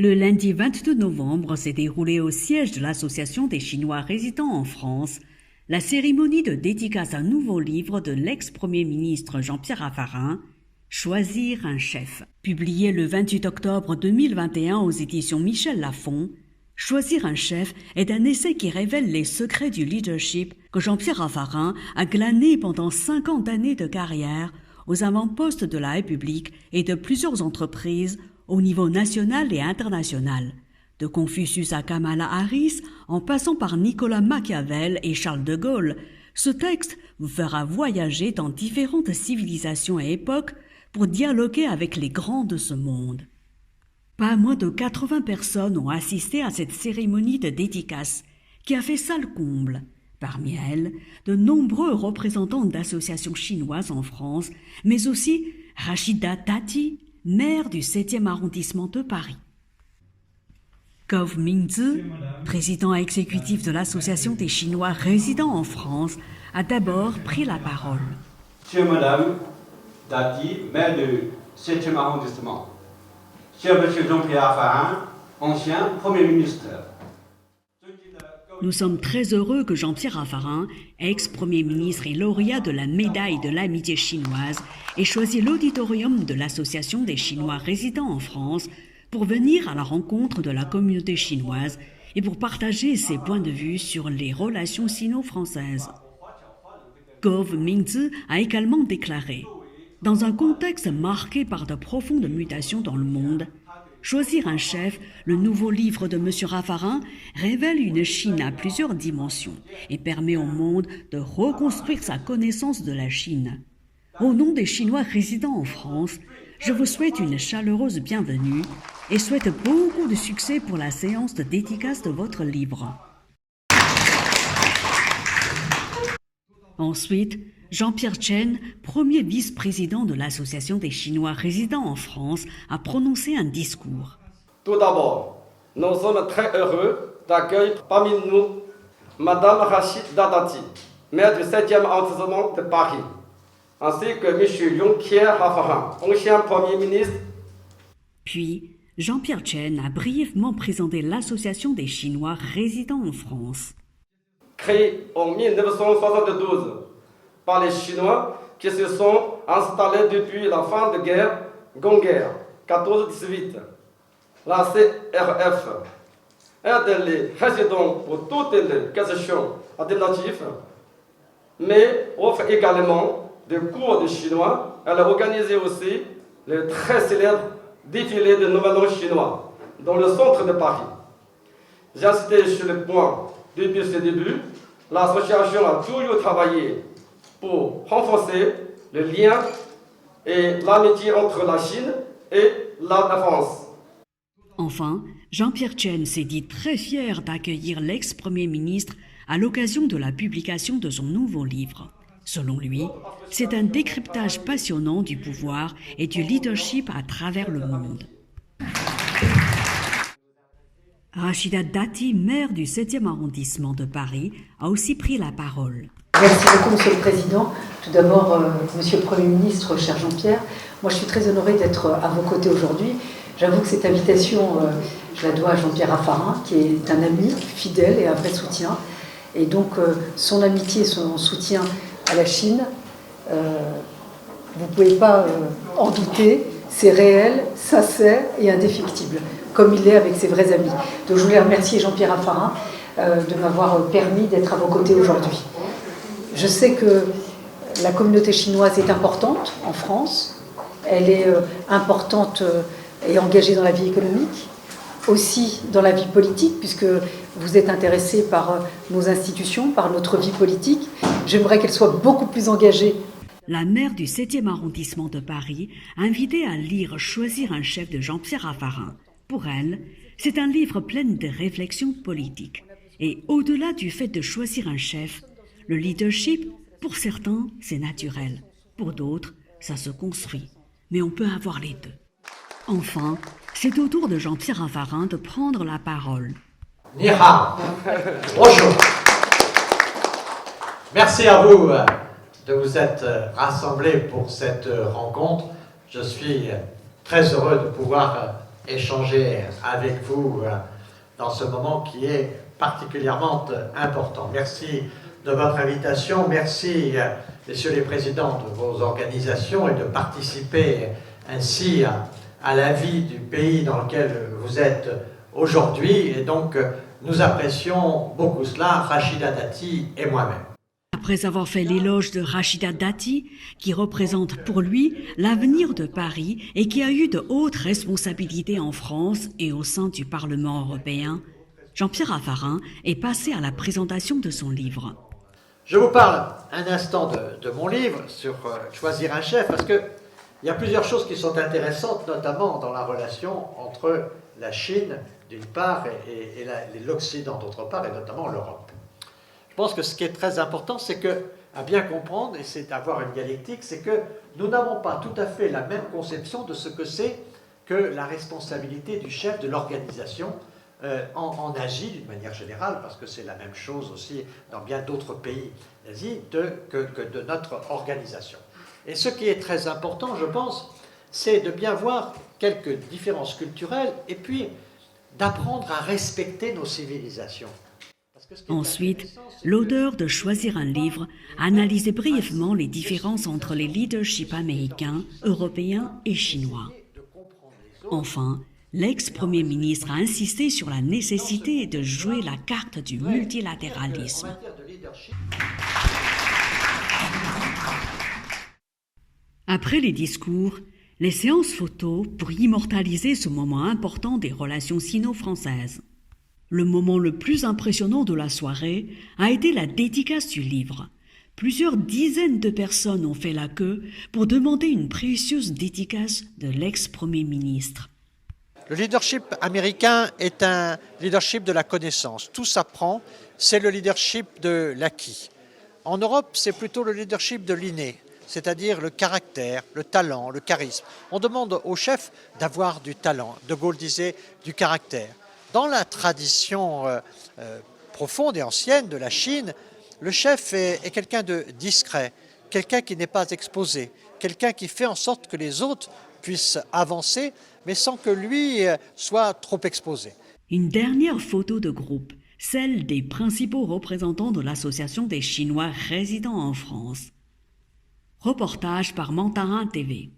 Le lundi 22 novembre s'est déroulée au siège de l'Association des Chinois résidant en France la cérémonie de dédicace d'un nouveau livre de l'ex-premier ministre Jean-Pierre Raffarin, Choisir un chef. Publié le 28 octobre 2021 aux éditions Michel Lafon, Choisir un chef est un essai qui révèle les secrets du leadership que Jean-Pierre Raffarin a glané pendant 50 années de carrière aux avant-postes de la République et de plusieurs entreprises au niveau national et international, de Confucius à Kamala Harris, en passant par Nicolas Machiavel et Charles de Gaulle. Ce texte vous fera voyager dans différentes civilisations et époques pour dialoguer avec les grands de ce monde. Pas moins de 80 personnes ont assisté à cette cérémonie de dédicace qui a fait salle comble. Parmi elles, de nombreux représentants d'associations chinoises en France, mais aussi Rachida Dati, maire du 7e arrondissement de Paris. Gove Mingzi, président exécutif de l'Association des Chinois résidant en France, a d'abord pris la parole. Chère Madame Dati, maire du 7e arrondissement. Cher Monsieur Jean-Pierre Raffarin, ancien Premier ministre. Nous sommes très heureux que Jean-Pierre Raffarin, ex-premier ministre et lauréat de la médaille de l'amitié chinoise, ait choisi l'auditorium de l'Association des Chinois résidant en France pour venir à la rencontre de la communauté chinoise et pour partager ses points de vue sur les relations sino-françaises. Gove Mingzi a également déclaré « Dans un contexte marqué par de profondes mutations dans le monde, Choisir un chef, le nouveau livre de M. Raffarin, révèle une Chine à plusieurs dimensions et permet au monde de reconstruire sa connaissance de la Chine. Au nom des Chinois résidant en France, je vous souhaite une chaleureuse bienvenue et souhaite beaucoup de succès pour la séance de dédicace de votre livre. Ensuite, Jean-Pierre Chen, premier vice-président de l'Association des Chinois résidant en France, a prononcé un discours. Tout d'abord, nous sommes très heureux d'accueillir parmi nous Madame Rachida Dati, maire du 7e arrondissement de Paris, ainsi que M. Jean-Pierre Raffarin, ancien Premier ministre. Puis, Jean-Pierre Chen a brièvement présenté l'Association des Chinois résidant en France. Créée en 1972 par les Chinois qui se sont installés depuis la fin de guerre, Grande Guerre, 14-18. La CRF aide les résidents pour toutes les questions alternatives, mais offre également des cours de chinois. Elle a organisé aussi le très célèbre défilé de Nouvel An chinois dans le centre de Paris. J'ai insisté sur le point depuis ses débuts. L'association a toujours travaillé pour renforcer le lien et l'amitié entre la Chine et la France. Enfin, Jean-Pierre Chen s'est dit très fier d'accueillir l'ex-premier ministre à l'occasion de la publication de son nouveau livre. Selon lui, c'est un décryptage passionnant du pouvoir et du leadership à travers le monde. Rachida Dati, maire du 7e arrondissement de Paris, a aussi pris la parole. Merci beaucoup, Monsieur le Président. Tout d'abord, Monsieur le Premier ministre, cher Jean-Pierre, moi je suis très honorée d'être à vos côtés aujourd'hui. J'avoue que cette invitation, je la dois à Jean-Pierre Raffarin, qui est un ami fidèle et un vrai soutien. Et donc, son amitié, son soutien à la Chine, vous ne pouvez pas en douter, c'est réel, sincère et indéfectible, comme il est avec ses vrais amis. Donc je voulais remercier Jean-Pierre Raffarin de m'avoir permis d'être à vos côtés aujourd'hui. Je sais que la communauté chinoise est importante en France, elle est importante et engagée dans la vie économique, aussi dans la vie politique, puisque vous êtes intéressé par nos institutions, par notre vie politique. J'aimerais qu'elle soit beaucoup plus engagée. La maire du 7e arrondissement de Paris a invité à lire Choisir un chef de Jean-Pierre Raffarin. Pour elle, c'est un livre plein de réflexions politiques. Et au-delà du fait de choisir un chef, le leadership, pour certains, c'est naturel. Pour d'autres, ça se construit. Mais on peut avoir les deux. Enfin, c'est au tour de Jean-Pierre Raffarin de prendre la parole. Ni hao. Bonjour. Merci à vous de vous être rassemblés pour cette rencontre. Je suis très heureux de pouvoir échanger avec vous dans ce moment qui est particulièrement important. Merci de votre invitation. Merci, messieurs les présidents de vos organisations, et de participer ainsi à la vie du pays dans lequel vous êtes aujourd'hui. Et donc, nous apprécions beaucoup cela, Rachida Dati et moi-même. Après avoir fait l'éloge de Rachida Dati, qui représente pour lui l'avenir de Paris et qui a eu de hautes responsabilités en France et au sein du Parlement européen, Jean-Pierre Raffarin est passé à la présentation de son livre. Je vous parle un instant de mon livre sur choisir un chef, parce qu'il y a plusieurs choses qui sont intéressantes, notamment dans la relation entre la Chine, d'une part, et l'Occident, d'autre part, et notamment l'Europe. Je pense que ce qui est très important, c'est que, à bien comprendre, et c'est d'avoir une dialectique, c'est que nous n'avons pas tout à fait la même conception de ce que c'est que la responsabilité du chef de l'organisation en Asie, d'une manière générale, parce que c'est la même chose aussi dans bien d'autres pays d'Asie, que de notre organisation. Et ce qui est très important, je pense, c'est de bien voir quelques différences culturelles et puis d'apprendre à respecter nos civilisations. Ensuite, l'auteur de Choisir un livre a analysé brièvement les différences entre les leaderships américains, européens et chinois. Enfin, l'ex-premier ministre a insisté sur la nécessité de jouer la carte du multilatéralisme. Après les discours, les séances photos pour immortaliser ce moment important des relations sino-françaises. Le moment le plus impressionnant de la soirée a été la dédicace du livre. Plusieurs dizaines de personnes ont fait la queue pour demander une précieuse dédicace de l'ex-premier ministre. Le leadership américain est un leadership de la connaissance. Tout s'apprend, c'est le leadership de l'acquis. En Europe, c'est plutôt le leadership de l'inné, c'est-à-dire le caractère, le talent, le charisme. On demande au chef d'avoir du talent. De Gaulle disait du caractère. Dans la tradition profonde et ancienne de la Chine, le chef est quelqu'un de discret, quelqu'un qui n'est pas exposé, quelqu'un qui fait en sorte que les autres puissent avancer, mais sans que lui soit trop exposé. Une dernière photo de groupe, celle des principaux représentants de l'Association des Chinois résidant en France. Reportage par Mantarin TV.